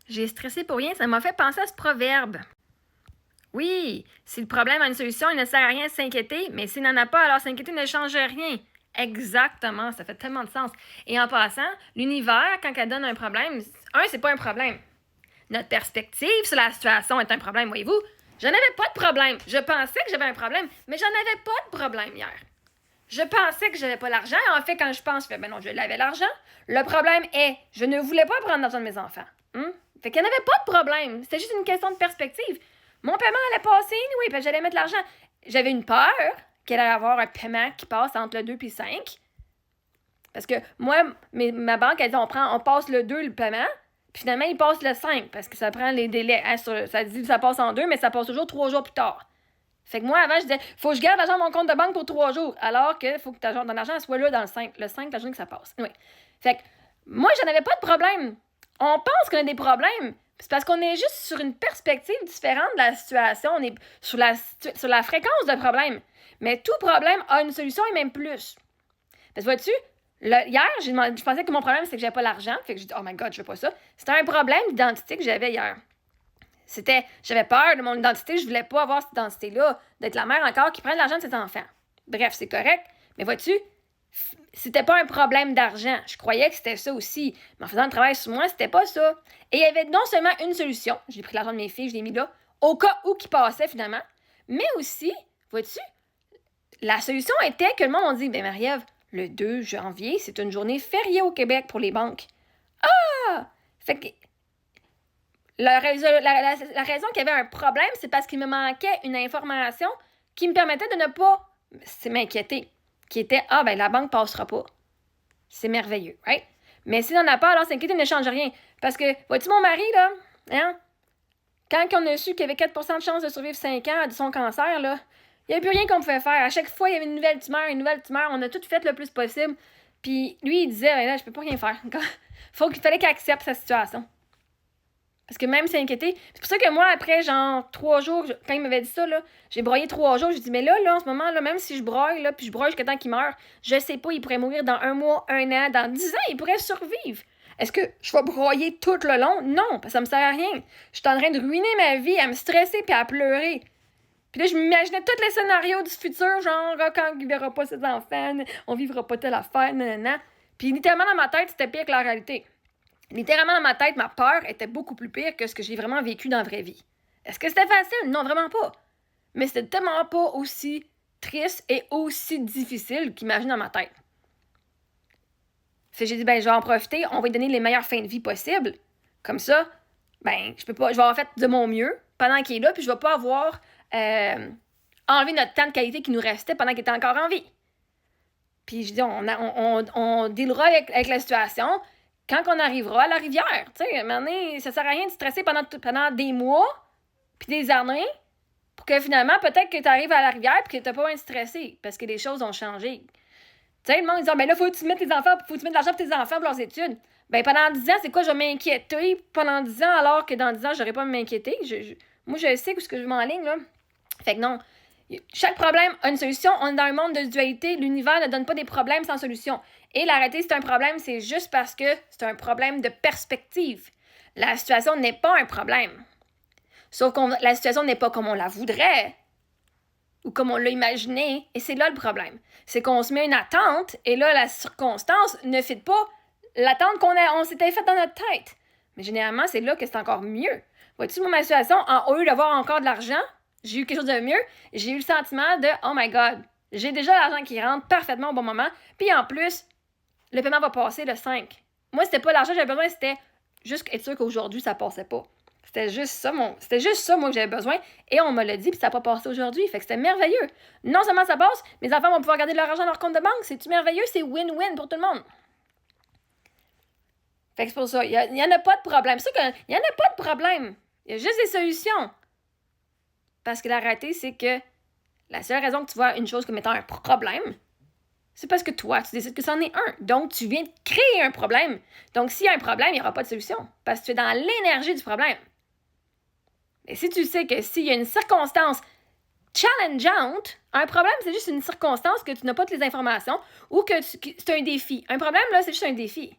J'ai stressé pour rien, ça m'a fait penser à ce proverbe. Oui, si le problème a une solution, il ne sert à rien de s'inquiéter, mais s'il n'en a pas, alors s'inquiéter ne change rien. Exactement, ça fait tellement de sens. Et en passant, l'univers, quand elle donne un problème, c'est pas un problème. Notre perspective sur la situation est un problème, voyez-vous. Je n'avais pas de problème. Je pensais que j'avais un problème, mais j'en avais pas de problème hier. Je pensais que j'avais pas l'argent. En fait, quand je pense, je fais, ben non, je l'avais l'argent. Le problème est, je ne voulais pas prendre l'argent de mes enfants. Fait qu'il n'y en avait pas de problème. C'était juste une question de perspective. Mon paiement allait passer, oui, puis j'allais mettre l'argent. J'avais une peur qu'il allait y avoir un paiement qui passe entre le 2 et le 5. Parce que moi, ma banque, elle dit, on passe le 2, le paiement, puis finalement, il passe le 5, parce que ça prend les délais. Hein, ça dit que ça passe en 2, mais ça passe toujours 3 jours plus tard. Fait que moi, avant, je disais, faut que je garde l'argent de mon compte de banque pour 3 jours, alors que faut que ton argent soit là dans le 5. Le 5, la journée que ça passe. Oui. Fait que moi, j'en avais pas de problème. On pense qu'on a des problèmes. C'est parce qu'on est juste sur une perspective différente de la situation. On est sur la fréquence de problème. Mais tout problème a une solution et même plus. Parce que vois-tu, hier, je pensais que mon problème, c'est que j'avais pas l'argent. Fait que j'ai dit, oh my God, je veux pas ça. C'était un problème d'identité que j'avais hier. J'avais peur de mon identité, je voulais pas avoir cette identité-là, d'être la mère encore qui prend de l'argent de ses enfants. Bref, c'est correct, mais vois-tu, c'était pas un problème d'argent. Je croyais que c'était ça aussi. Mais en faisant le travail sur moi, c'était pas ça. Et il y avait non seulement une solution, j'ai pris l'argent de mes filles, je l'ai mis là, au cas où qui passait finalement, mais aussi, vois-tu, la solution était que le monde a dit, ben Marie-Ève, le 2 janvier, c'est une journée fériée au Québec pour les banques. Ah! Fait que la raison qu'il y avait un problème, c'est parce qu'il me manquait une information qui me permettait de ne pas m'inquiéter. Qui était, ben la banque passera pas. C'est merveilleux, right? Mais s'il n'en a pas, alors s'inquiéter ne change rien. Parce que, vois-tu mon mari, là, hein? Quand on a su qu'il y avait 4% de chance de survivre 5 ans de son cancer, là, il n'y avait plus rien qu'on pouvait faire. À chaque fois, il y avait une nouvelle tumeur. On a tout fait le plus possible. Puis lui, il disait, là, je peux pas rien faire. Il fallait qu'il accepte sa situation. Parce que même s'inquiéter, c'est pour ça que moi, après, genre, 3 jours, quand il m'avait dit ça, là, j'ai broyé 3 jours, j'ai dit, mais là, en ce moment, là, même si je broye, là, puis je broye jusqu'à temps qu'il meure, je sais pas, il pourrait mourir dans 1 mois, 1 an, dans 10 ans, il pourrait survivre. Est-ce que je vais broyer tout le long? Non, parce que ça me sert à rien. Je suis en train de ruiner ma vie, à me stresser puis à pleurer. Puis là, je m'imaginais tous les scénarios du futur, genre, quand il verra pas ses enfants, on vivra pas telle affaire, nanana. Puis littéralement, dans ma tête, c'était pire que la réalité. Littéralement, dans ma tête, ma peur était beaucoup plus pire que ce que j'ai vraiment vécu dans la vraie vie. Est-ce que c'était facile? Non, vraiment pas. Mais c'était tellement pas aussi triste et aussi difficile qu'imagine dans ma tête. Fait que j'ai dit, ben, je vais en profiter, on va lui donner les meilleures fins de vie possibles. Comme ça, ben, je vais avoir fait de mon mieux pendant qu'il est là, puis je vais pas avoir enlevé notre temps de qualité qui nous restait pendant qu'il était encore en vie. Puis je dis, on dealera avec la situation quand on arrivera à la rivière. Tu sais, à un moment donné, ça sert à rien de stresser pendant des mois, puis des années, pour que finalement, peut-être que tu arrives à la rivière puis que tu n'as pas besoin de stresser, parce que les choses ont changé. Tu sais, le monde dit, ben là, faut que tu mettes tes enfants, faut que tu mettes de l'argent pour tes enfants pour leurs études. Ben pendant 10 ans, c'est quoi, je vais m'inquiéter pendant 10 ans, alors que dans 10 ans, j'aurais pas à m'inquiéter. Moi, je sais où ce que je m'enligne, là. Fait que non. Chaque problème a une solution. On est dans un monde de dualité. L'univers ne donne pas des problèmes sans solution. Et l'arrêter, c'est un problème, c'est juste parce que c'est un problème de perspective. La situation n'est pas un problème. Sauf que la situation n'est pas comme on la voudrait ou comme on l'a imaginé. Et c'est là le problème. C'est qu'on se met une attente et là, la circonstance ne fit pas l'attente qu'on s'était faite dans notre tête. Mais généralement, c'est là que c'est encore mieux. Vois-tu, moi, ma situation, au lieu d'avoir encore de l'argent, j'ai eu quelque chose de mieux. J'ai eu le sentiment de « Oh my God, j'ai déjà l'argent qui rentre parfaitement au bon moment. » Puis en plus, le paiement va passer le 5. Moi, c'était pas l'argent que j'avais besoin, c'était juste être sûr qu'aujourd'hui, ça passait pas. C'était juste ça, moi, que j'avais besoin. Et on me l'a dit, puis ça n'a pas passé aujourd'hui. Fait que c'était merveilleux. Non seulement ça passe, mes enfants vont pouvoir garder leur argent dans leur compte de banque. C'est-tu merveilleux? C'est win-win pour tout le monde. Fait que c'est pour ça. Il n'y en a pas de problème. C'est sûr qu'il n'y en a pas de problème. Il y a juste des solutions. Parce que la réalité, c'est que la seule raison que tu vois une chose comme étant un problème, c'est parce que toi, tu décides que c'en est un. Donc, tu viens de créer un problème. Donc, s'il y a un problème, il n'y aura pas de solution. Parce que tu es dans l'énergie du problème. Et si tu sais que s'il y a une circonstance challengeante, un problème, c'est juste une circonstance que tu n'as pas toutes les informations ou que c'est un défi. Un problème, là, c'est juste un défi.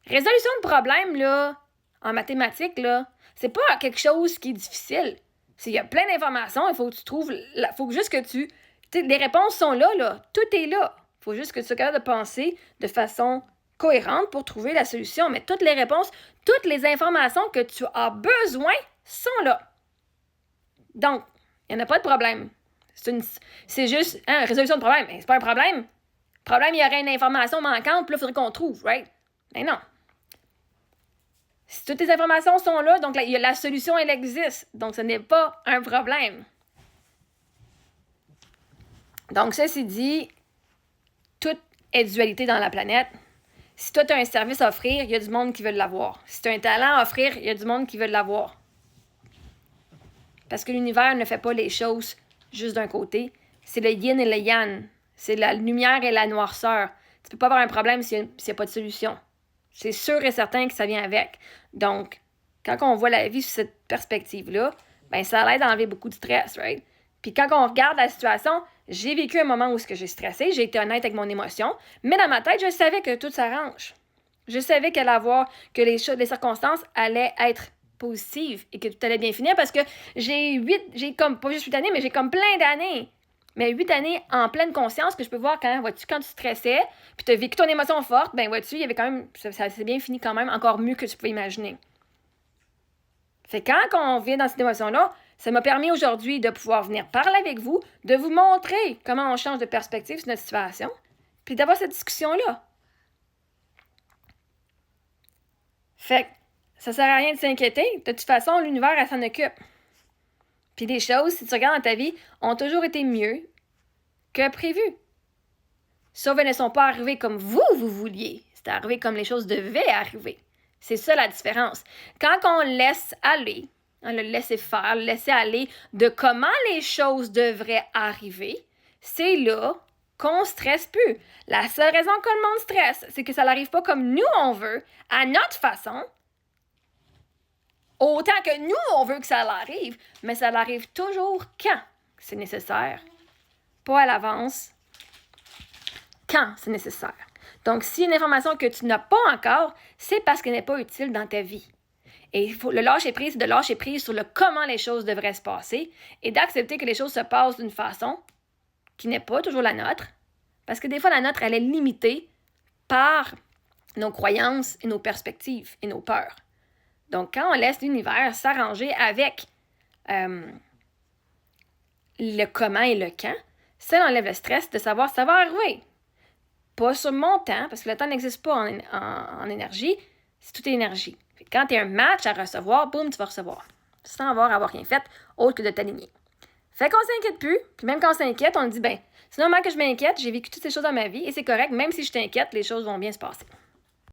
Résolution de problème, là, en mathématiques, là, c'est pas quelque chose qui est difficile. Il y a plein d'informations, il faut que tu trouves... Il faut juste que tu... Les réponses sont là, là. Tout est là. Il faut juste que tu sois capable de penser de façon cohérente pour trouver la solution. Mais toutes les réponses, toutes les informations que tu as besoin sont là. Donc, il n'y en a pas de problème. C'est juste résolution de problème. Mais c'est pas un problème. Le problème, il y aurait une information manquante, puis là, il faudrait qu'on trouve, right? Mais non. Si toutes les informations sont là, donc la solution, elle existe. Donc, ce n'est pas un problème. Donc, ceci dit, tout est dualité dans la planète. Si toi, tu as un service à offrir, il y a du monde qui veut l'avoir. Si tu as un talent à offrir, il y a du monde qui veut l'avoir. Parce que l'univers ne fait pas les choses juste d'un côté. C'est le yin et le yang. C'est la lumière et la noirceur. Tu peux pas avoir un problème s'il n'y a pas de solution. C'est sûr et certain que ça vient avec. Donc, quand on voit la vie sous cette perspective-là, ben ça l'aide à enlever beaucoup de stress, right? Puis quand on regarde la situation, j'ai vécu un moment où j'ai stressé, j'ai été honnête avec mon émotion, mais dans ma tête, je savais que tout s'arrange. Je savais que les circonstances allaient être positives et que tout allait bien finir parce que j'ai comme, pas juste 8 années, mais j'ai comme plein d'années. Mais 8 années en pleine conscience que je peux voir quand tu stressais, puis tu as vécu ton émotion forte, ben vois-tu, il y avait quand même, ça s'est bien fini quand même, encore mieux que tu pouvais imaginer. Fait quand on vient dans cette émotion-là, ça m'a permis aujourd'hui de pouvoir venir parler avec vous, de vous montrer comment on change de perspective sur notre situation, puis d'avoir cette discussion-là. Fait que ça sert à rien de s'inquiéter. De toute façon, l'univers, elle s'en occupe. Puis des choses, si tu regardes dans ta vie, ont toujours été mieux que prévu. Sauf qu'elles ne sont pas arrivées comme vous vouliez. C'est arrivé comme les choses devaient arriver. C'est ça la différence. Quand on laisse aller, le laisser faire, le laisser aller de comment les choses devraient arriver, c'est là qu'on ne stresse plus. La seule raison que le monde stresse, c'est que ça n'arrive pas comme nous on veut, à notre façon, autant que nous on veut que ça l'arrive, mais ça l'arrive toujours quand c'est nécessaire. Pas à l'avance, quand c'est nécessaire. Donc, s'il y a une information que tu n'as pas encore, c'est parce qu'elle n'est pas utile dans ta vie. Et le lâcher-prise, c'est de lâcher prise sur le comment les choses devraient se passer et d'accepter que les choses se passent d'une façon qui n'est pas toujours la nôtre. Parce que des fois, la nôtre, elle est limitée par nos croyances et nos perspectives et nos peurs. Donc, quand on laisse l'univers s'arranger avec le comment et le quand, ça enlève le stress de savoir ça va arriver. Pas sur mon temps, parce que le temps n'existe pas en énergie, c'est toute énergie. Quand tu as un match à recevoir, boum, tu vas recevoir. Sans avoir rien fait, autre que de t'aligner. Fait qu'on s'inquiète plus, puis même quand on s'inquiète, on dit, ben, c'est normal que je m'inquiète, j'ai vécu toutes ces choses dans ma vie, et c'est correct, même si je t'inquiète, les choses vont bien se passer.